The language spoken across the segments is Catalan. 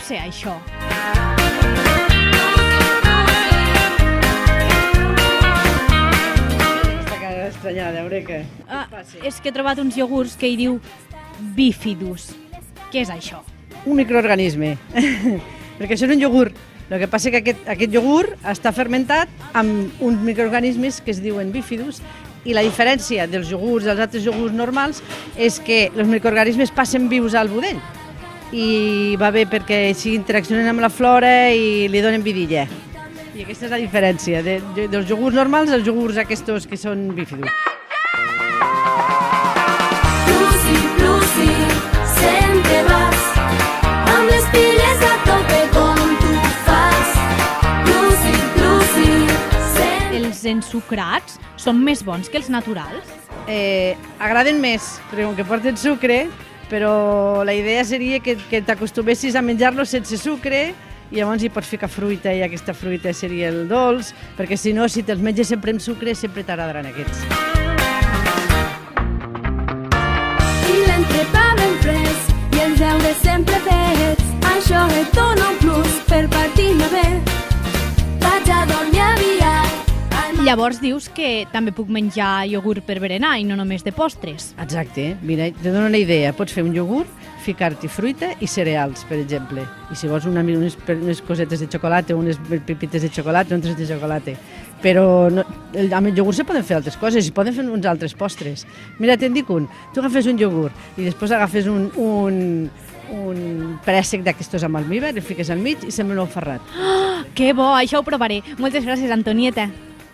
ser això? Aquesta cara estranyada, Eureka. És que he trobat uns iogurts que hi diu bífidus. Què és això? Un microorganisme, perquè això és un iogurt. El que passa és que aquest iogurt està fermentat amb uns microorganismes que es diuen bífidus i la diferència dels iogurts dels altres iogurts normals és que els microorganismes passen vius al budell i va bé perquè si interaccionen amb la flora i li donen vidilla. I aquesta és la diferència dels iogurts normals als iogurts aquests que són bífidus. Lucy, Lucy, sempre vas amb les piles a tope com tu fas. Lucy, Lucy, sempre... Els ensucrats són més bons que els naturals? Agraden més, perquè com que porten sucre, però la idea seria que t'acostumessis a menjar-los sense sucre i llavors hi pots ficar fruita i aquesta fruita seria el dolç, perquè si no, si te'ls menges sempre amb sucre, sempre t'agradaran aquests. I l'entrepà ben fresc i els deures sempre fets. Això et dona un plus per partir-me bé. Vaig a dormir aviat. Llavors dius que també puc menjar iogurt per berenar i no només de postres. Exacte, mira, te dono una idea. Pots fer un iogurt, ficar-hi fruita i cereals, per exemple. I si vols unes cosetes de xocolata, unes pepites de xocolata, uns de xocolata. Però amb el iogurt se poden fer altres coses, i poden fer uns altres postres. Mira, te'n dic un. Tu agafes un iogurt i després agafes un préssec d'aquestos amb almíbar, el fiques al mig i sembla un ou ferrat. Que bo, això ho provaré. Moltes gràcies, Antonieta.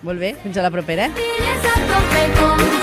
Molt bé, fins a la propera. Piles a tope com